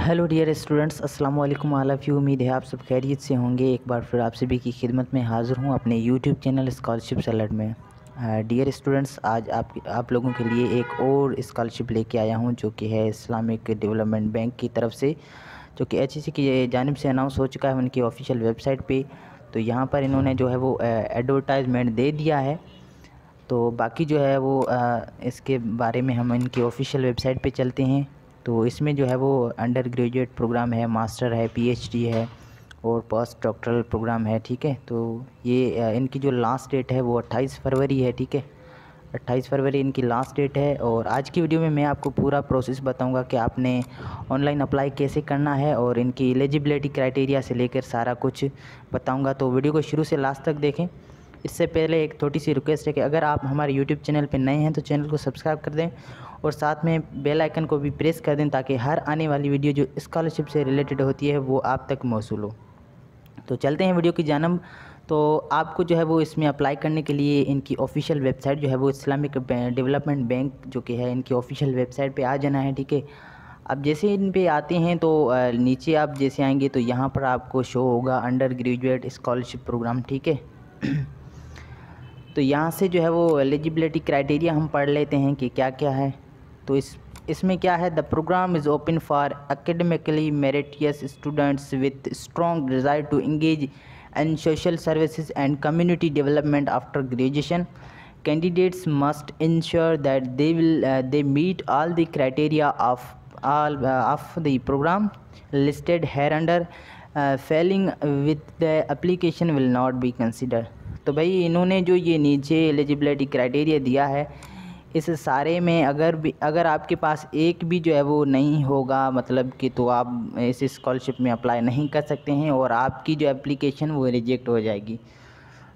Hello dear students, अस्सलाम वालेकुम all of you. उम्मीद है आप सब खैरियत से होंगे। एक बार फिर आप सभी की खिदमत में हाज़िर हूँ अपने यूट्यूब चैनल स्कॉलरशिप अलर्ट में। डियर स्टूडेंट्स, आज आप लोगों के लिए एक और स्कॉलरशिप लेके आया हूँ जो कि है इस्लामिक डेवलपमेंट बैंक की तरफ से, जो कि HEC की जानिब से अनाउंस हो चुका है उनकी ऑफिशियल वेबसाइट पे। तो यहाँ पर इन्होंने जो है वो एडवर्टाइजमेंट दे दिया है। तो बाकी जो है वो इसके बारे में हम इनकी ऑफिशियल वेबसाइट पे चलते हैं। तो इसमें जो है वो अंडर ग्रेजुएट प्रोग्राम है, मास्टर है, PhD है और पोस्ट डॉक्टरल प्रोग्राम है। ठीक है, तो ये इनकी जो लास्ट डेट है वो 28 फरवरी है। ठीक है, 28 फरवरी इनकी लास्ट डेट है। और आज की वीडियो में मैं आपको पूरा प्रोसेस बताऊंगा कि आपने ऑनलाइन अप्लाई कैसे करना है और इनकी एलिजिबिलिटी क्राइटेरिया से लेकर सारा कुछ बताऊंगा। तो वीडियो को शुरू से लास्ट तक देखें। इससे पहले एक छोटी सी रिक्वेस्ट है कि अगर आप हमारे यूट्यूब चैनल पर नए हैं तो चैनल को सब्सक्राइब कर दें और साथ में बेल आइकन को भी प्रेस कर दें ताकि हर आने वाली वीडियो जो स्कॉलरशिप से रिलेटेड होती है वो आप तक मौसूल हो। तो चलते हैं वीडियो की जानब। तो आपको जो है वो इसमें अप्लाई करने के लिए इनकी ऑफिशियल वेबसाइट जो है वो इस्लामिक डेवलपमेंट बैंक जो कि है इनकी ऑफिशियल वेबसाइट पे आ जाना है। ठीक है, अब जैसे इन पे आते हैं तो नीचे आप जैसे आएंगे तो यहाँ पर आपको शो होगा अंडर ग्रेजुएट स्कॉलरशिप प्रोग्राम। ठीक है, तो यहाँ से जो है वो एलिजिबिलिटी क्राइटेरिया हम पढ़ लेते हैं कि क्या क्या है। तो इसमें क्या है, the programme is open for academically meritorious students with strong desire to engage in social services and community development after graduation. Candidates must ensure that they meet all the criteria of the program listed hereunder. Failing with the application will not be considered. तो भाई इन्होंने जो ये नीचे eligibility criteria दिया है इस सारे में अगर आपके पास एक भी जो है वो नहीं होगा मतलब कि तो आप इस स्कॉलरशिप में अप्लाई नहीं कर सकते हैं और आपकी जो एप्लीकेशन वो रिजेक्ट हो जाएगी।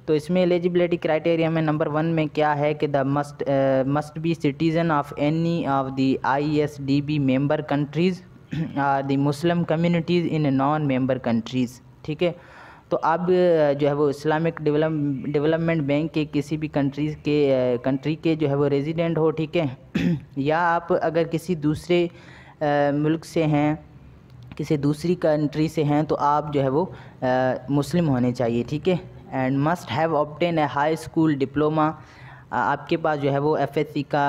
तो इसमें एलिजिबिलिटी क्राइटेरिया में नंबर 1 में क्या है कि the must be citizen of any of the ISDB member countries the Muslim communities in non member countries. ठीक है, तो अब जो है वो इस्लामिक डेवलपमेंट बैंक के किसी भी कंट्री के जो है वो रेजिडेंट हो। ठीक है, या आप अगर किसी दूसरे मुल्क से हैं, किसी दूसरी कंट्री से हैं तो आप जो है वो मुस्लिम होने चाहिए। ठीक है, and must have obtain a high school diploma. आपके पास जो है वो FSC का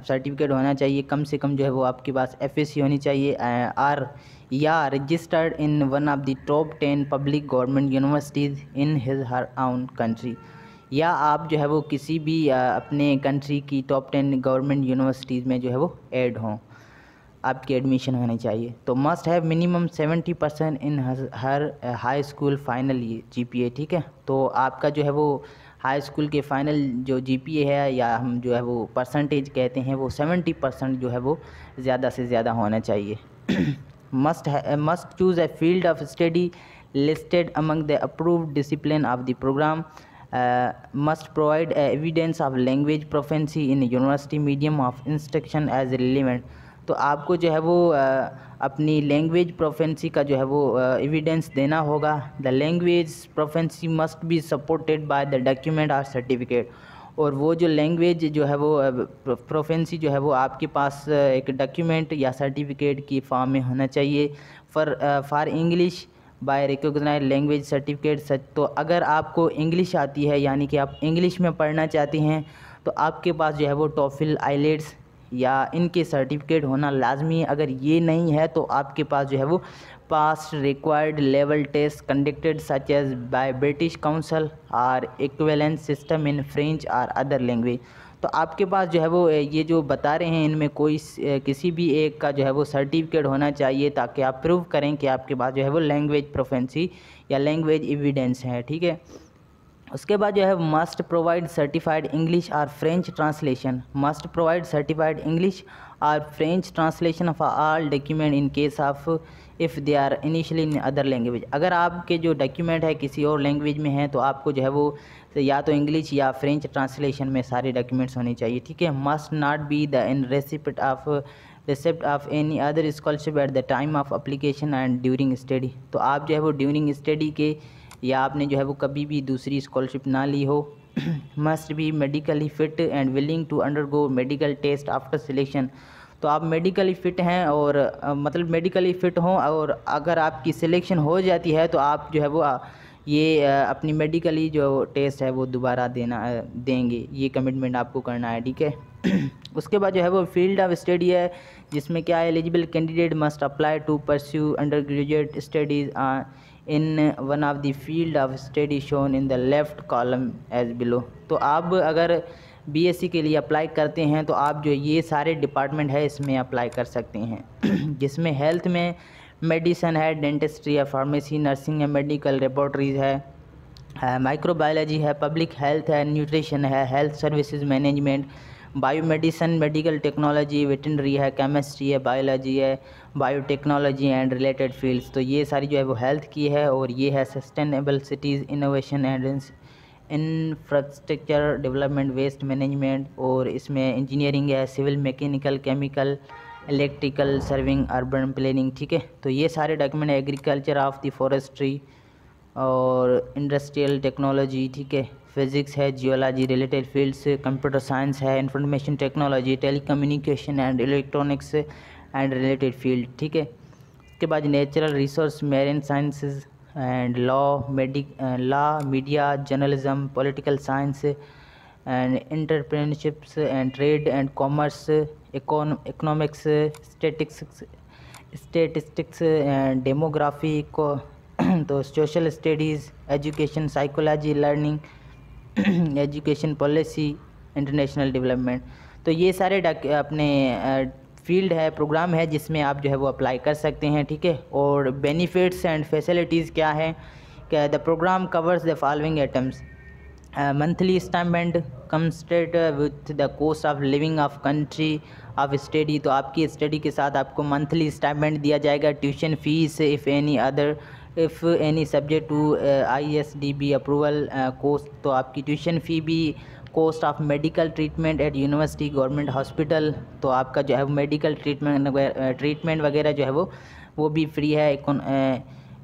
सर्टिफिकेट होना चाहिए, कम से कम जो है वो आपके पास FSC होनी चाहिए। आर या registered in one of the top 10 public government universities in his her आउन कंट्री, या आप जो है वो किसी भी अपने कंट्री की टॉप 10 गवर्नमेंट यूनिवर्सिटीज़ में जो है वो ऐड हों, आपकी एडमिशन होनी चाहिए। तो must have minimum 70% in her high school final GPA। ठीक है, तो आपका जो है वो हाई स्कूल के फाइनल जो GPA है या हम जो है वो परसेंटेज कहते हैं वो 70% जो है वो ज़्यादा से ज़्यादा होना चाहिए। Must choose a field of study listed among the approved discipline of the program. Must provide evidence of language proficiency in university medium of instruction as relevant. तो आपको जो है वो अपनी लैंग्वेज प्रोफेंसी का जो है वो एविडेंस देना होगा। The language proficiency must be supported by the document और सर्टिफिकेट, और वो जो लैंग्वेज जो है वो प्रोफेंसी जो है वो आपके पास एक डॉक्यूमेंट या सर्टिफिकेट की फॉर्म में होना चाहिए। For English by recognised language certificate such. तो अगर आपको इंग्लिश आती है यानी कि आप इंग्लिश में पढ़ना चाहते हैं तो आपके पास जो है वो टॉफिल आइलेट्स या इनके सर्टिफिकेट होना लाजमी है। अगर ये नहीं है तो आपके पास जो है वो pass required level test conducted such as by British Council और इक्विवेलेंट सिस्टम इन फ्रेंच और अदर लैंग्वेज। तो आपके पास जो है वो ये जो बता रहे हैं इनमें कोई किसी भी एक का जो है वो सर्टिफिकेट होना चाहिए ताकि आप प्रूव करें कि आपके पास जो है वो लैंग्वेज प्रोफेंसी या लैंग्वेज एविडेंस है। ठीक है, उसके बाद जो है मस्ट प्रोवाइड सर्टिफाइड इंग्लिश और French translation. Must provide certified English और French translation of all document in case of if they are initially in other language. अगर आपके जो डॉक्यूमेंट है किसी और लैंग्वेज में है तो आपको जो है वो या तो इंग्लिश या फ्रेंच ट्रांसलेशन में सारे डॉक्यूमेंट्स होने चाहिए। ठीक है, must not be the in receipt of any other scholarship eight the time of application and during study. तो आप जो है वो ड्यूरिंग स्टडी के या आपने जो है वो कभी भी दूसरी स्कॉलरशिप ना ली हो। Must be medically fit and willing to undergo medical test after selection. तो आप मेडिकली फ़िट हैं और मतलब मेडिकली फ़िट हों, और अगर आपकी सिलेक्शन हो जाती है तो आप जो है वो अपनी मेडिकली जो टेस्ट है वो दोबारा देंगे। ये कमिटमेंट आपको करना है, ठीक है। उसके बाद जो है वो फील्ड ऑफ स्टडी है, जिसमें क्या है, eligible candidate must apply to pursue undergraduate studies in one of the field of study shown in the left column as below. तो आप अगर बीएससी के लिए अप्लाई करते हैं तो आप जो ये सारे डिपार्टमेंट है इसमें अप्लाई कर सकते हैं, जिसमें हेल्थ में मेडिसन है, डेंटिस्ट्री है, फार्मेसी, नर्सिंग है, मेडिकल लेबॉर्ट्रीज़ है, माइक्रोबायोलॉजी है, पब्लिक हेल्थ है, न्यूट्रिशन है, health services management, biomedicine, medical technology, veterinary है, केमिस्ट्री है, बायोलॉजी है, बायोटेक्नोलॉजी एंड रिलेटेड फील्ड्स। तो ये सारी जो है वो हेल्थ की है, और ये है sustainable cities, innovation and infrastructure development, waste management, और इसमें इंजीनियरिंग है, civil, mechanical, chemical, electrical, surveying, urban planning, ठीक है। तो ये सारे document, agriculture of the forestry और इंडस्ट्रियल टेक्नोलॉजी, ठीक है, फिज़िक्स है, geology, related fields, computer science है, information technology, telecommunication and electronics and related field, ठीक है। उसके बाद natural resource, marine sciences and law, media, journalism, political science and एंटरप्रेन्योरशिप्स and trade and commerce, economics, statistics and demography को तो social studies, education, psychology, learning, education policy, international development. तो ये सारे अपने फील्ड है, प्रोग्राम है, जिसमें आप जो है वो अप्लाई कर सकते हैं, ठीक है। और बेनिफिट्स एंड फैसिलिटीज़ क्या है, क्या the programme covers the following items, monthly stipend consistent with the cost of living of country of study. तो आपकी स्टडी के साथ आपको मंथली स्टाइपेंड दिया जाएगा, tuition fees if any subject to ISDB approval cost. तो आपकी ट्यूशन फ़ी भी, cost of medical treatment at university government hospital, तो आपका जो है मेडिकल ट्रीटमेंट वगैरह जो है वो भी फ्री है।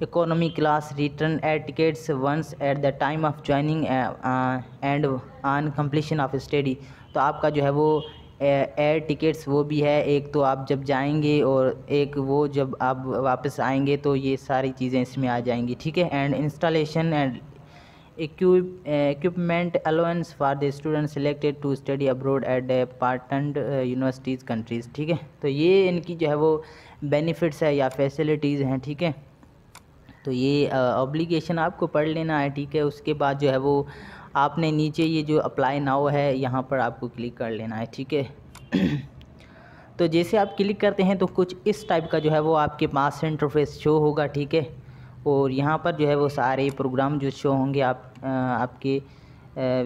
Economy class, return air tickets once at the time of joining and on completion of study. तो आपका जो है वो एयर टिकट्स वो भी है, एक तो आप जब जाएंगे और एक वो जब आप वापस आएंगे, तो ये सारी चीज़ें इसमें आ जाएंगी, ठीक है। And installation and equipment allowance for the students selected to study abroad at partnered universities countries, ठीक है। तो ये इनकी जो है वो बेनिफिट्स है या फैसिलिटीज़ हैं, ठीक है। तो ये ऑब्लिगेशन आपको पढ़ लेना है, ठीक है। उसके बाद जो है वो आपने नीचे ये जो अप्लाई नाउ है यहाँ पर आपको क्लिक कर लेना है, ठीक है। तो जैसे आप क्लिक करते हैं तो कुछ इस टाइप का जो है वो आपके पास इंटरफेस शो होगा, ठीक है। और यहाँ पर जो है वो सारे प्रोग्राम जो शो होंगे आपके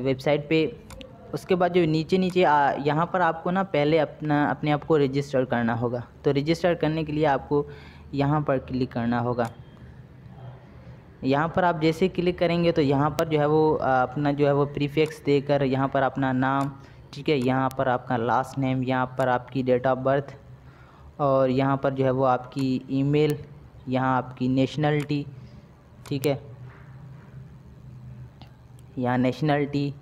वेबसाइट पे। उसके बाद जो नीचे यहाँ पर आपको ना पहले अपने आप को रजिस्टर करना होगा। तो रजिस्टर करने के लिए आपको यहाँ पर क्लिक करना होगा। यहाँ पर आप जैसे क्लिक करेंगे तो यहाँ पर जो है वो अपना जो है वो प्रीफिक्स देकर यहाँ पर अपना नाम, ठीक है, यहाँ पर आपका लास्ट नेम, यहाँ पर आपकी डेट ऑफ बर्थ, और यहाँ पर जो है वो आपकी ईमेल, यहाँ आपकी नेशनलिटी, ठीक है, यहाँ नेशनलिटी।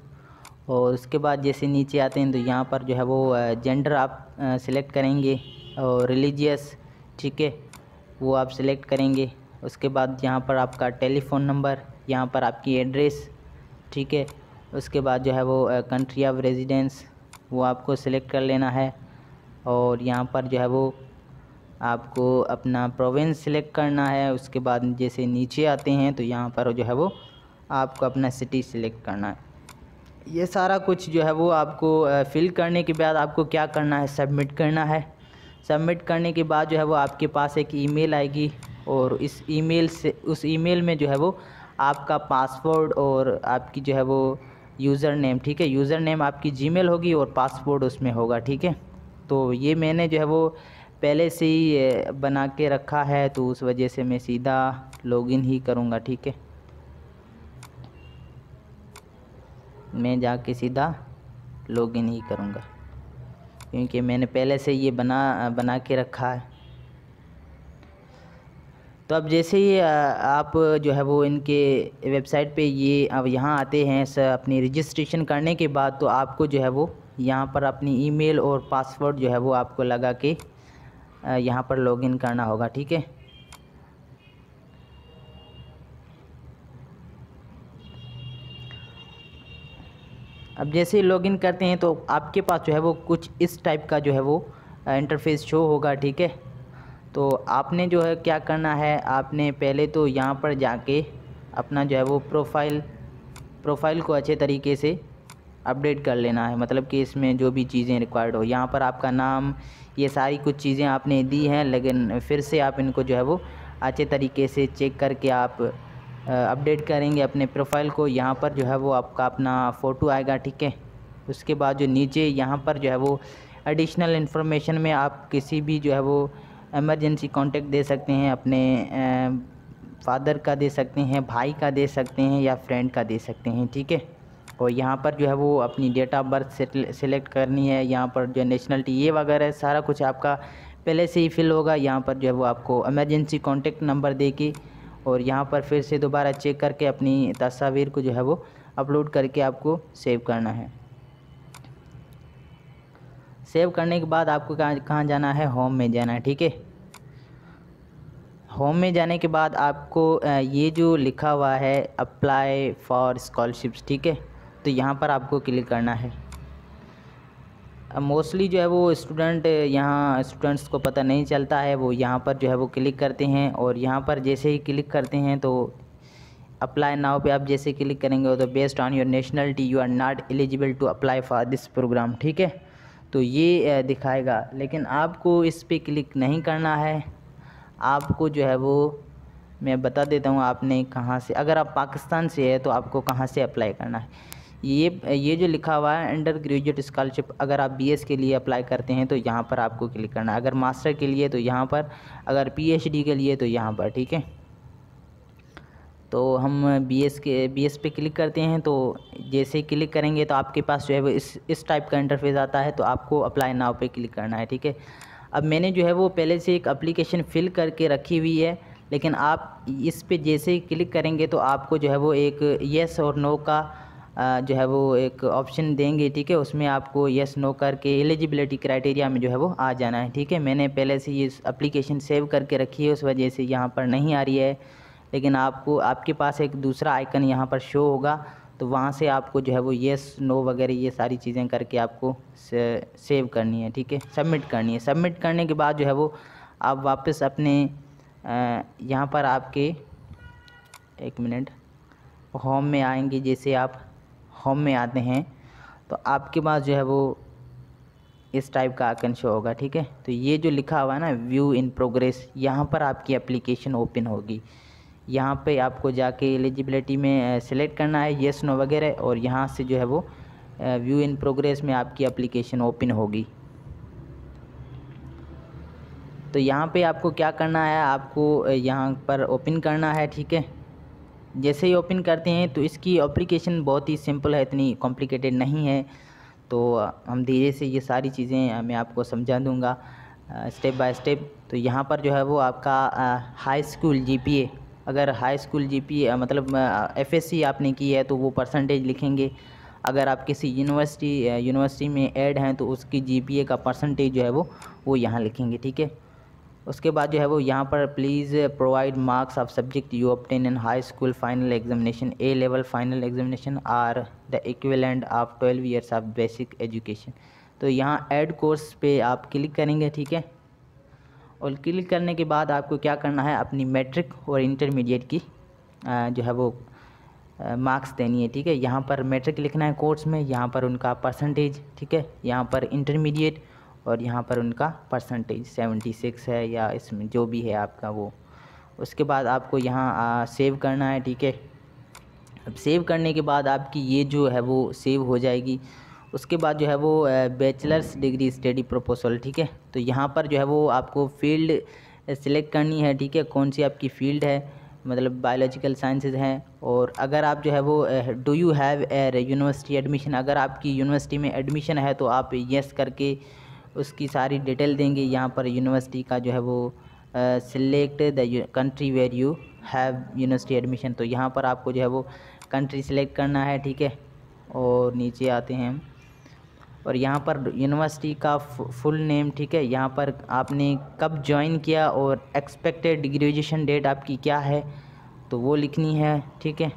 और उसके बाद जैसे नीचे आते हैं तो यहाँ पर जो है वो जेंडर आप सिलेक्ट करेंगे, और रिलीजियस, ठीक है, वो आप सिलेक्ट करेंगे। उसके बाद यहाँ पर आपका टेलीफ़ोन नंबर, यहाँ पर आपकी एड्रेस, ठीक है। उसके बाद जो है वो कंट्री ऑफ रेजिडेंस वो आपको सिलेक्ट कर लेना है, और यहाँ पर जो है वो आपको अपना प्रोविंस सिलेक्ट करना है। उसके बाद जैसे नीचे आते हैं तो यहाँ पर जो है वो आपको अपना सिटी सिलेक्ट करना है। ये सारा कुछ जो है वो आपको फिल करने के बाद आपको क्या करना है, सबमिट करना है। सबमिट करने के बाद जो है वो आपके पास एक ईमेल आएगी, और उस ईमेल में जो है वो आपका पासवर्ड और आपकी जो है वो यूज़र नेम, ठीक है, यूज़र नेम आपकी जीमेल होगी और पासवर्ड उसमें होगा, ठीक है। तो ये मैंने जो है वो पहले से ही बना के रखा है, तो उस वजह से मैं सीधा लॉगिन ही करूँगा, ठीक है। मैं जाके सीधा लॉगिन ही करूँगा क्योंकि मैंने पहले से ये बना के रखा है। तो अब जैसे ही आप जो है वो इनके वेबसाइट पे ये अब यहाँ आते हैं अपनी रजिस्ट्रेशन करने के बाद, तो आपको जो है वो यहाँ पर अपनी ईमेल और पासवर्ड जो है वो आपको लगा के यहाँ पर लॉगिन करना होगा, ठीक है। अब जैसे लॉगिन करते हैं तो आपके पास जो है वो कुछ इस टाइप का जो है वो इंटरफेस शो होगा, ठीक है। तो आपने जो है क्या करना है, आपने पहले तो यहाँ पर जाके अपना जो है वो प्रोफाइल को अच्छे तरीके से अपडेट कर लेना है, मतलब कि इसमें जो भी चीज़ें रिक्वायर्ड हो। यहाँ पर आपका नाम, ये सारी कुछ चीज़ें आपने दी हैं, लेकिन फिर से आप इनको जो है वो अच्छे तरीके से चेक करके आप अपडेट करेंगे अपने प्रोफाइल को। यहाँ पर जो है वो आपका अपना फ़ोटो आएगा, ठीक है। उसके बाद जो नीचे यहाँ पर जो है वो एडिशनल इन्फॉर्मेशन में आप किसी भी जो है वो इमरजेंसी कॉन्टेक्ट दे सकते हैं, अपने फादर का दे सकते हैं, भाई का दे सकते हैं, या फ्रेंड का दे सकते हैं, ठीक है। और यहाँ पर जो है वो अपनी डेट ऑफ बर्थ सेलेक्ट करनी है। यहाँ पर जो नेशनलिटी ये वगैरह सारा कुछ आपका पहले से ही फिल होगा। यहाँ पर जो है वो आपको इमरजेंसी कॉन्टेक्ट नंबर दे के और यहाँ पर फिर से दोबारा चेक करके अपनी तस्वीर को जो है वो अपलोड करके आपको सेव करना है। सेव करने के बाद आपको कहाँ जाना है, होम में जाना है, ठीक है। होम में जाने के बाद आपको ये जो लिखा हुआ है अप्लाई फॉर स्कॉलरशिप्स, ठीक है, तो यहाँ पर आपको क्लिक करना है। मोस्टली जो है वो स्टूडेंट्स को पता नहीं चलता है, वो यहाँ पर जो है वो क्लिक करते हैं और यहाँ पर जैसे ही क्लिक करते हैं तो अप्लाई नाउ पे आप जैसे क्लिक करेंगे तो based on your nationality you are not eligible to apply for this program, ठीक है। तो ये दिखाएगा, लेकिन आपको इस पर क्लिक नहीं करना है। आपको जो है वो मैं बता देता हूँ आपने कहाँ से, अगर आप पाकिस्तान से है तो आपको कहाँ से अप्लाई करना है। ये जो लिखा हुआ है अंडर ग्रेजुएट स्कॉलरशिप, अगर आप बीएस के लिए अप्लाई करते हैं तो यहाँ पर आपको क्लिक करना है। अगर मास्टर के लिए तो यहाँ पर, अगर पीएचडी के लिए तो यहाँ पर, ठीक है। तो हम बीएस पे क्लिक करते हैं। तो जैसे क्लिक करेंगे तो आपके पास जो है वो इस टाइप का इंटरफेस आता है, तो आपको अप्लाई नाउ पे क्लिक करना है, ठीक है। अब मैंने जो है वो पहले से एक एप्लीकेशन फ़िल करके रखी हुई है, लेकिन आप इस पे जैसे ही क्लिक करेंगे तो आपको जो है वो एक येस और नो का जो है वो एक ऑप्शन देंगे, ठीक है। उसमें आपको येस नो करके एलिजिबिलिटी क्राइटेरिया में जो है वो आ जाना है, ठीक है। मैंने पहले से ये एप्लीकेशन सेव करके रखी है, उस वजह से यहाँ पर नहीं आ रही है, लेकिन आपके पास एक दूसरा आइकन यहाँ पर शो होगा, तो वहाँ से आपको जो है वो येस नो वगैरह ये सारी चीज़ें करके आपको सेव करनी है, ठीक है, सबमिट करनी है। सबमिट करने के बाद जो है वो आप वापस अपने यहाँ पर आपके एक मिनट होम में आएंगे। जैसे आप होम में आते हैं तो आपके पास जो है वो इस टाइप का आइकन शो होगा, ठीक है। तो ये जो लिखा हुआ है ना व्यू इन प्रोग्रेस, यहाँ पर आपकी एप्लीकेशन ओपन होगी। यहाँ पे आपको जाके एलिजिबिलिटी में सेलेक्ट करना है येस नो वगैरह, और यहाँ से जो है वो व्यू इन प्रोग्रेस में आपकी एप्लीकेशन ओपन होगी। तो यहाँ पे आपको क्या करना है, आपको यहाँ पर ओपन करना है, ठीक है। जैसे ही ओपन करते हैं तो इसकी एप्लीकेशन बहुत ही सिंपल है, इतनी कॉम्प्लिकेटेड नहीं है। तो हम धीरे से ये सारी चीज़ें मैं आपको समझा दूँगा स्टेप बाय स्टेप। तो यहाँ पर जो है वो आपका हाई स्कूल जीपीए, अगर हाई स्कूल जीपीए मतलब एफएससी आपने की है तो वो परसेंटेज लिखेंगे। अगर आप किसी यूनिवर्सिटी में ऐड हैं तो उसकी जीपीए का परसेंटेज जो है वो यहाँ लिखेंगे, ठीक है। उसके बाद जो है वो यहाँ पर please provide marks of subject you obtain in high school final examination, A level final examination or the equivalent of 12 years of basic education. तो यहाँ ऐड कोर्स पे आप क्लिक करेंगे, ठीक है। और क्लिक करने के बाद आपको क्या करना है, अपनी मैट्रिक और इंटरमीडिएट की जो है वो मार्क्स देनी है, ठीक है। यहाँ पर मैट्रिक लिखना है कोर्स में, यहाँ पर उनका परसेंटेज, ठीक है। यहाँ पर इंटरमीडिएट और यहाँ पर उनका परसेंटेज 76 है या इसमें जो भी है आपका वो। उसके बाद आपको यहाँ सेव करना है, ठीक है। अब सेव करने के बाद आपकी ये जो है वो सेव हो जाएगी। उसके बाद जो है वो बैचलर्स डिग्री स्टडी प्रपोजल, ठीक है। तो यहाँ पर जो है वो आपको फील्ड सिलेक्ट करनी है, ठीक है, कौन सी आपकी फील्ड है, मतलब बायोलॉजिकल साइंसेज हैं। और अगर आप जो है वो do you have a university admission, अगर आपकी यूनिवर्सिटी में एडमिशन है तो आप येस करके उसकी सारी डिटेल देंगे। यहाँ पर यूनिवर्सिटी का जो है वो select the country where you have university admission, तो यहाँ पर आपको जो है वो कंट्री सिलेक्ट करना है, ठीक है। और नीचे आते हैं और यहाँ पर यूनिवर्सिटी का फुल नेम, ठीक है। यहाँ पर आपने कब ज्वाइन किया और एक्सपेक्टेड ग्रेजुएशन डेट आपकी क्या है तो वो लिखनी है, ठीक है।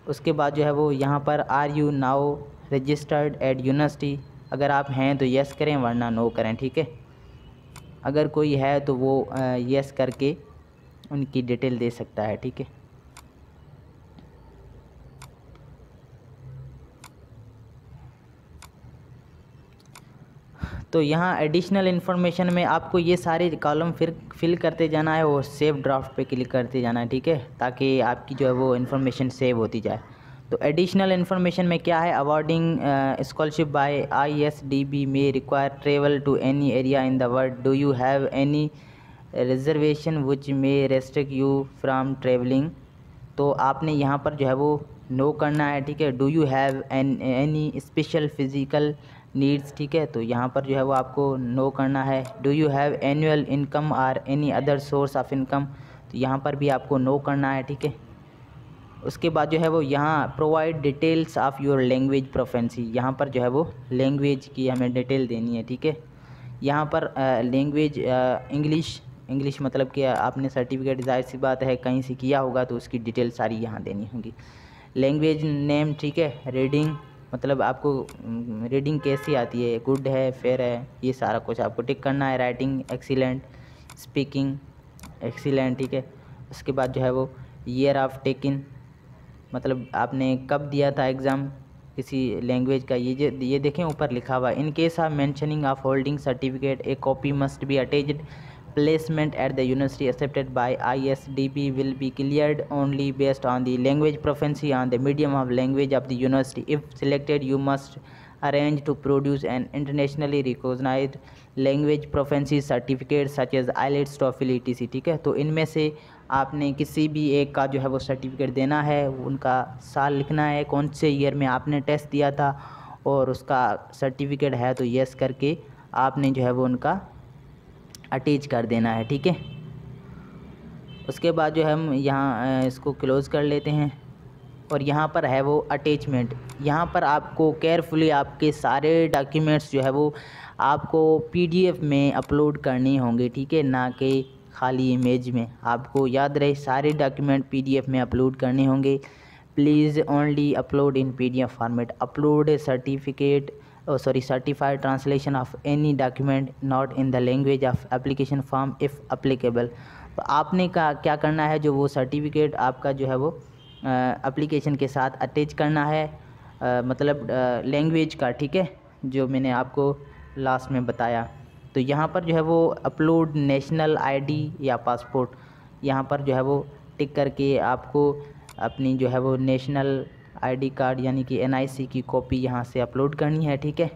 उसके बाद जो है वो यहाँ पर are you now registered at university, अगर आप हैं तो यस करें वरना नो करें, ठीक है। अगर कोई है तो वो यस करके उनकी डिटेल दे सकता है, ठीक है। तो यहाँ एडिशनल इन्फॉर्मेशन में आपको ये सारे कॉलम फिर फिल करते जाना है और सेव ड्राफ्ट पे क्लिक करते जाना है, ठीक है, ताकि आपकी जो है वो इन्फॉर्मेशन सेव होती जाए। तो एडिशनल इन्फॉर्मेशन में क्या है, अवॉर्डिंग स्कॉलरशिप बाय ISDB में require travel to any area in the world, do you have any reservation which में रेस्ट्रिक्ट यू फ्राम ट्रेवलिंग। तो आपने यहाँ पर जो है वो नो करना है, ठीक है। Do you have any special physical needs, ठीक है, तो यहाँ पर जो है वो आपको नो करना है। Do you have annual income और any other source of income, तो यहाँ पर भी आपको नो करना है, ठीक है। उसके बाद जो है वो यहाँ provide details of your language proficiency, यहाँ पर जो है वो लैंग्वेज की हमें डिटेल देनी है, ठीक है। यहाँ पर लैंग्वेज इंग्लिश मतलब कि आपने सर्टिफिकेट जाहिर सी बात है कहीं से किया होगा तो उसकी डिटेल सारी यहाँ देनी होगी। लैंग्वेज नेम, ठीक है। रीडिंग मतलब आपको रीडिंग कैसी आती है, गुड है, फेयर है, ये सारा कुछ आपको टिक करना है। राइटिंग एक्सीलेंट, स्पीकिंग एक्सीलेंट, ठीक है। उसके बाद जो है वो ईयर ऑफ टेकिन मतलब आपने कब दिया था एग्ज़ाम किसी लैंग्वेज का, ये देखें ऊपर लिखा हुआ। इन case of mentioning of holding certificate A copy must be attached. Placement at the university accepted by ISDB will be cleared only based on the language proficiency on the medium of language of the university. If selected, you must arrange to produce an internationally recognized language proficiency certificate such as IELTS, TOEFL, etc. ठीक है, तो इनमें से आपने किसी भी एक का जो है वो सर्टिफिकेट देना है, उनका साल लिखना है, कौन से ईयर में आपने टेस्ट दिया था और उसका सर्टिफिकेट है तो यस करके आपने जो है वो उनका अटैच कर देना है, ठीक है। उसके बाद जो हम यहाँ इसको क्लोज़ कर लेते हैं और यहाँ पर है वो अटैचमेंट। यहाँ पर आपको केयरफुली आपके सारे डॉक्यूमेंट्स जो है वो आपको PDF में अपलोड करने होंगे, ठीक है, ना कि खाली इमेज में। आपको याद रहे सारे डॉक्यूमेंट PDF में अपलोड करने होंगे। Please only upload in PDF format. Upload certified translation of any document not in the language of application form if applicable। तो आपने क्या करना है, जो वो सर्टिफिकेट आपका जो है वो एप्लीकेशन के साथ अटैच करना है, मतलब लैंग्वेज का, ठीक है, जो मैंने आपको लास्ट में बताया। तो यहाँ पर जो है वो अपलोड नेशनल ID या पासपोर्ट, यहाँ पर जो है वो टिक करके आपको अपनी जो है वो नेशनल ID कार्ड यानी कि NIC की कॉपी यहाँ से अपलोड करनी है, ठीक है।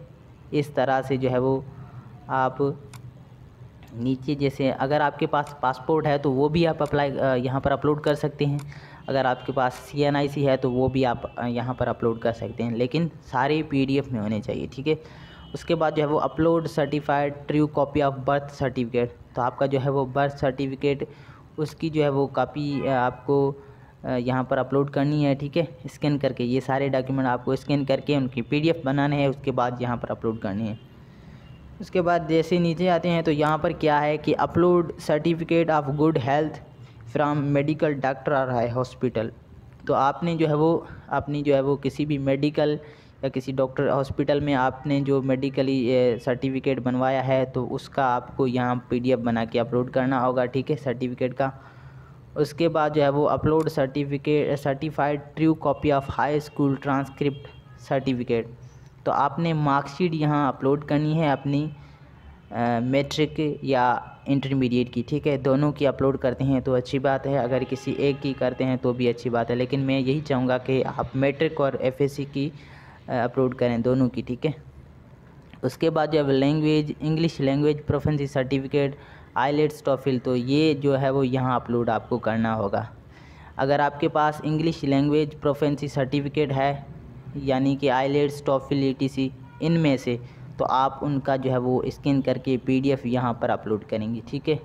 इस तरह से जो है वो आप नीचे जैसे अगर आपके पास पासपोर्ट है तो वो भी आप यहाँ पर अपलोड कर सकते हैं। अगर आपके पास CNIC है तो वो भी आप यहाँ पर अपलोड कर सकते हैं, लेकिन सारे PDF में होने चाहिए, ठीक है। उसके बाद जो है वो upload certified true copy of birth certificate, तो आपका जो है वो बर्थ सर्टिफिकेट उसकी जो है वो कॉपी आपको यहाँ पर अपलोड करनी है, ठीक है, स्कैन करके। ये सारे डॉक्यूमेंट आपको स्कैन करके उनकी PDF बनाने हैं, उसके बाद यहाँ पर अपलोड करनी है। उसके बाद जैसे नीचे आते हैं तो यहाँ पर क्या है कि upload certificate of good health from medical doctor और हाई हॉस्पिटल। तो आपने जो है वो अपनी जो है वो किसी भी मेडिकल या किसी डॉक्टर हॉस्पिटल में आपने जो मेडिकली सर्टिफिकेट बनवाया है तो उसका आपको यहाँ PDF बना के अपलोड करना होगा, ठीक है, सर्टिफिकेट का। उसके बाद जो है वो upload certified true copy of high school transcript certificate. तो आपने मार्कशीट यहाँ अपलोड करनी है अपनी मैट्रिक या इंटरमीडिएट की, ठीक है। दोनों की अपलोड करते हैं तो अच्छी बात है, अगर किसी एक की करते हैं तो भी अच्छी बात है, लेकिन मैं यही चाहूँगा कि आप मैट्रिक और FSC की अपलोड करें, दोनों की, ठीक है। उसके बाद जब language English language proficiency certificate IELTS TOEFL, तो ये जो है वो यहाँ अपलोड आपको करना होगा। अगर आपके पास इंग्लिश लैंग्वेज प्रोफिशिएंसी सर्टिफिकेट है यानी कि IELTS TOEFL ETC इनमें से, तो आप उनका जो है वो स्कैन करके PDF यहाँ पर अपलोड करेंगे, ठीक है।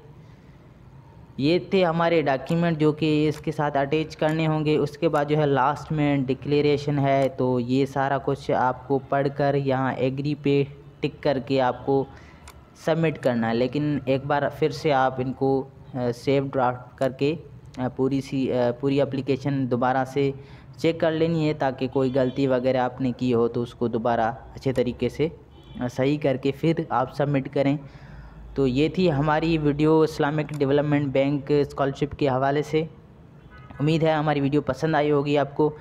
ये थे हमारे डॉक्यूमेंट जो कि इसके साथ अटैच करने होंगे। उसके बाद जो है लास्ट में डिक्लेरेशन है, तो ये सारा कुछ आपको पढ़कर यहाँ एग्री पे टिक करके आपको सबमिट करना है। लेकिन एक बार फिर से आप इनको सेव ड्राफ्ट करके पूरी एप्लीकेशन दोबारा से चेक कर लेनी है, ताकि कोई गलती वगैरह आपने की हो तो उसको दोबारा अच्छे तरीके से सही करके फिर आप सबमिट करें। तो ये थी हमारी video Islamic development bank scholarship के हवाले से। उम्मीद है हमारी वीडियो पसंद आई होगी आपको,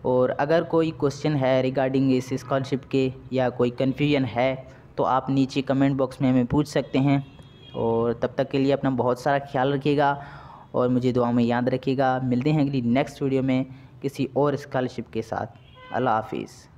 और अगर कोई क्वेश्चन है रिगार्डिंग इस स्कॉलरशिप के या कोई कन्फ्यूजन है तो आप नीचे कमेंट बॉक्स में हमें पूछ सकते हैं। और तब तक के लिए अपना बहुत सारा ख्याल रखिएगा और मुझे दुआ में याद रखिएगा। मिलते हैं अगली नेक्स्ट वीडियो में किसी और स्कॉलरशिप के साथ। अल्लाह हाफिज़।